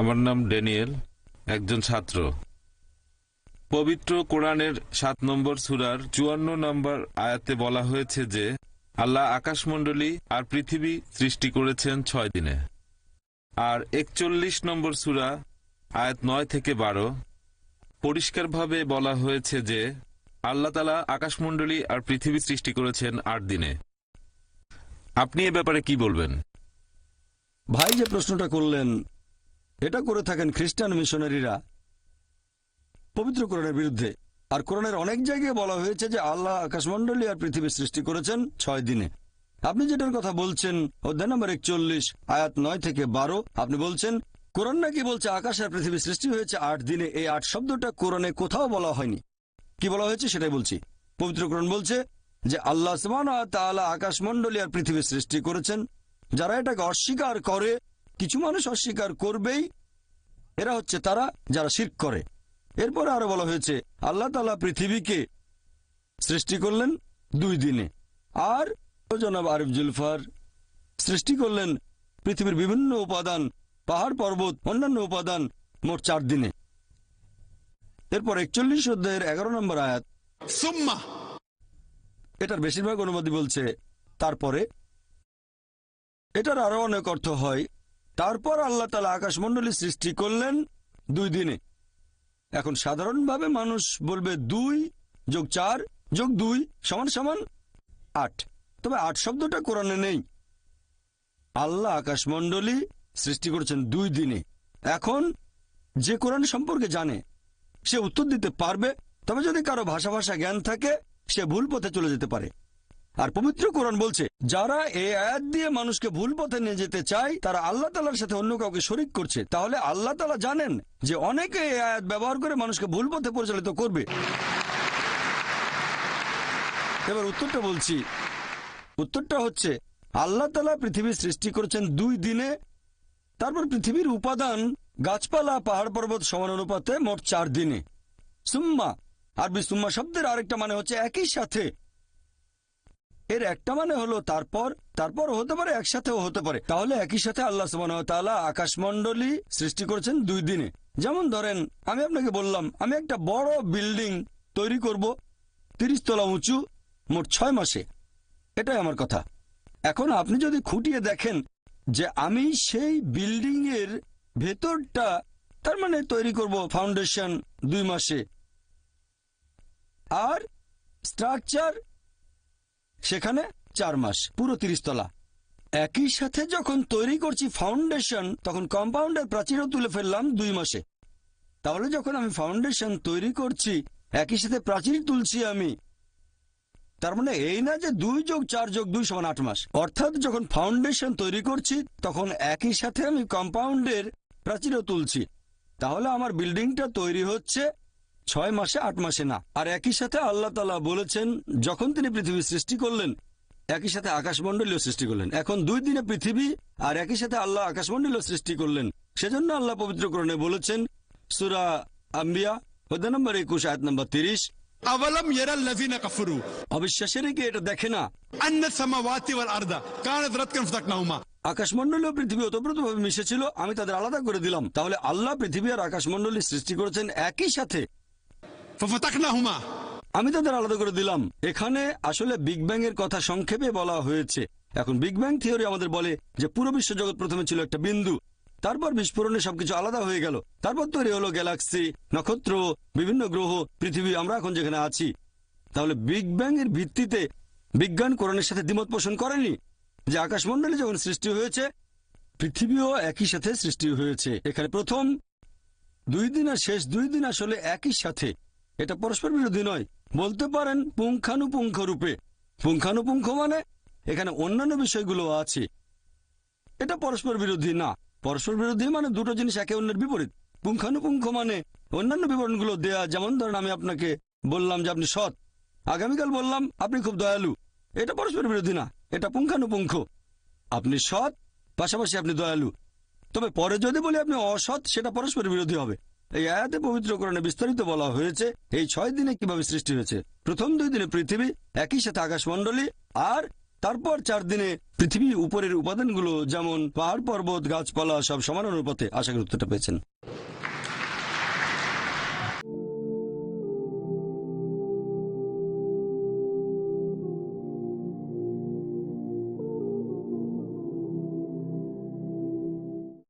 আমার নাম ড্যানিয়েল, একজন ছাত্র। পবিত্র কোরআনের 7 নম্বর সূরার 54 নম্বর আয়াতে বলা হয়েছে যে আল্লাহ আকাশমণ্ডলী আর পৃথিবী সৃষ্টি করেছেন 6 দিনে। আর 41 নম্বর সূরা আয়াত 9 থেকে 12 পরিষ্কারভাবে বলা হয়েছে যে আল্লাহ তাআলা আকাশমণ্ডলী আর পৃথিবী সৃষ্টি করেছেন 8 দিনে। আপনি এ ব্যাপারে কি বলবেন? ভাই যে প্রশ্নটা করলেন, এটা করে থাকেন খ্রিস্টান মিশনারিরা পবিত্র কোরআনের বিরুদ্ধে। আর কোরআনের অনেক জায়গায় বলা হয়েছে যে আল্লাহ আকাশমণ্ডলী আর পৃথিবী সৃষ্টি করেছেন 6 দিনে। আপনি যেটার কথা বলছেন অধ্যায় নম্বর 41 আয়াত 9 থেকে 12, আপনি বলছেন কোরআন নাকি বলছে আকাশ আর পৃথিবী সৃষ্টি হয়েছে 8 দিনে। এই 8 শব্দটা কোরআনে কোথাও বলা হয়নি। কি বলা হয়েছে সেটাই বলছি। পবিত্র কোরআন বলছে যে আল্লাহ সুবহানাহু ওয়া তাআলা আকাশমণ্ডলী আর পৃথিবী সৃষ্টি করেছেন। যারা এটাকে অস্বীকার করে, কিছু মানুষ অস্বীকার করবেই, এরা হচ্ছে তারা যারা শিরক করে। এরপরে আরো বলা হয়েছে আল্লাহ তাআলা পৃথিবীকে সৃষ্টি করলেন 2 দিনে, আর জনাব আরিফ জুলফার সৃষ্টি করলেন পৃথিবীর বিভিন্ন উপাদান, পাহাড় পর্বত, অন্যান্য উপাদান মোট 4 দিনে। এরপর 41 অধ্যায়ের 11 নম্বর আয়াত, সুম্মা, এটার বেশিরভাগ অনুবাদী বলছে তারপরে। এটার আরো অনেক অর্থ হয় তারপর আল্লাহ তাআলা আকাশমণ্ডলী সৃষ্টি করলেন 2 দিনে। এখন সাধারণভাবে মানুষ বলবে 2 যোগ 4 যোগ 2 সমান সমান 8। তবে 8 শব্দটা কোরআনে নেই। আল্লাহ আকাশমণ্ডলী সৃষ্টি করেছেন 2 দিনে। এখন যে কোরআন সম্পর্কে জানে সে উত্তর দিতে পারবে, তবে যদি কারো ভাষা জ্ঞান থাকে সে ভুল পথে চলে যেতে পারে। আর পবিত্র কোরআন বলছে যারা এই আয়াত দিয়ে মানুষকে ভুল পথে নিয়ে যেতে চায় তারা আল্লাহ তাআলার সাথে অন্য কাউকে শরীক করছে। তাহলে আল্লাহ তাআলা জানেন যে অনেকে এই আয়াত ব্যবহার করে মানুষকে ভুল পথে পরিচালিত করবে। এবার উত্তরটা বলছি। উত্তরটা হচ্ছে আল্লাহ তাআলা পৃথিবী সৃষ্টি করেছেন 2 দিনে, তারপর পৃথিবীর উপাদান গাছপালা পাহাড় পর্বত সমানুপাতে মোট 4 দিনে। সুম্মা, আরবি সুম্মা শব্দের আরেকটা মানে হচ্ছে একই সাথে। এর একটা মানে হলো তারপর, তারপর হতে পারে একসাথেও হতে পারে। তাহলে একই সাথে আল্লাহ সুবহানাহু ওয়া তাআলা আকাশমণ্ডলী সৃষ্টি করেছেন 2 দিনে। যেমন ধরেন আমি আপনাকে বললাম আমি একটা বড় বিল্ডিং তৈরি করব 30 তলা উঁচু মোট 6 মাসে। এটাই আমার কথা। এখন আপনি যদি খুঁটিয়ে দেখেন যে আমি সেই বিল্ডিং এর ভেতরটা, তার মানে তৈরি করব ফাউন্ডেশন 2 মাসে, আর স্ট্রাকচার সেখানে 4 মাস, পুরো 30 তলা। একই সাথে যখন তৈরি করছি ফাউন্ডেশন তখন কম্পাউন্ডের প্রাচীরও তুলে ফেললাম 2 মাসে। তাহলে যখন আমি ফাউন্ডেশন তৈরি করছি একই সাথে প্রাচীর তুলছি আমি, তার মানে এই না যে 2 যোগ 4 যোগ 2 সমান 8 মাস। অর্থাৎ যখন ফাউন্ডেশন তৈরি করছি তখন একই সাথে আমি কম্পাউন্ডের প্রাচীরও তুলছি। তাহলে আমার বিল্ডিংটা তৈরি হচ্ছে 6 মাসে 8 মাসে না। আর একই সাথে আল্লাহ তাআলা বলেছেন যখন তিনি পৃথিবী সৃষ্টি করলেন একই সাথে আকাশমণ্ডলীও সৃষ্টি করলেন। এখন 2 দিনে পৃথিবী আর একই সাথে আল্লাহ আকাশমণ্ডলীও সৃষ্টি করলেন। সেজন্য আল্লাহ পবিত্র কোরআনে বলেছেন সূরা আম্বিয়া অধ্যায় নম্বর 21 আয়াত নম্বর 30, আওয়ালাম ইয়ারাল্লাযিনা কাফারু, অবিশ্বাসীরা কি এটা দেখে না আন্না সামাওয়াতি ওয়াল আরদা কানাত রাতকান ফাতাকনাহুমা, আকাশমণ্ডলী ও পৃথিবী ওতপ্রোতভাবে মিশেছিল, আমি তাদের আলাদা করে দিলাম। তাহলে আল্লাহ পৃথিবী আর আকাশমণ্ডলী সৃষ্টি করেছেন একই সাথে, ফাতাকনাহুমা। আমি তাদের আলাদা করে দিলাম। এখানে আসলে বিগ ব্যাং এর কথা সংক্ষেপে বলা হয়েছে। এখন বিগ ব্যাং থিওরি আমাদের বলে যে পুরো বিশ্বজগৎ প্রথমে ছিল একটা বিন্দু, তারপর বিস্ফোরণে সবকিছু আলাদা হয়ে গেল, তারপর তৈরি হলো গ্যালাক্সি, নক্ষত্র, বিভিন্ন গ্রহ, পৃথিবী, আমরা এখন যেখানে আছি। তাহলে বিগ ব্যাং এর ভিত্তিতে বিজ্ঞান কোরআনের সাথে দ্বিমত পোষণ করেনি যে আকাশমণ্ডলী যখন সৃষ্টি হয়েছে পৃথিবীও একই সাথে সৃষ্টি হয়েছে। এখানে প্রথম 2 দিন আর শেষ 2 দিন আসলে একই সাথে। এটা পরস্পর বিরোধী নয়, বলতে পারেন পুঙ্খানুপুঙ্খ রূপে। পুঙ্খানুপুঙ্খ মানে এখানে অন্যান্য বিষয়গুলো আছে। এটা পরস্পর বিরোধী না। পরস্পর বিরোধী মানে দুটো জিনিস একে অন্যের বিপরীত। পুঙ্খানুপুঙ্খ মানে অন্যান্য বিবরণগুলো দেয়া। যেমন ধরেন আমি আপনাকে বললাম যে আপনি সৎ, আগামীকাল বললাম আপনি খুব দয়ালু। এটা পরস্পর বিরোধী না, এটা পুঙ্খানুপুঙ্খ। আপনি সৎ, পাশাপাশি আপনি দয়ালু। তবে পরে যদি বলি আপনি অসৎ, সেটা পরস্পর বিরোধী হবে। এই আয়াতে পবিত্র কোরআনে বিস্তারিত বলা হয়েছে এই 6 দিনে কিভাবে সৃষ্টি হয়েছে। প্রথম 2 দিনে পৃথিবী, একই সাথে আকাশমণ্ডলী, আর তারপর 4 দিনে পৃথিবী উপরের উপাদানগুলো যেমন পাহাড় পর্বত গাছপালা সব সমান অনুপাতে। আশা করি উত্তরটা পেয়েছেন।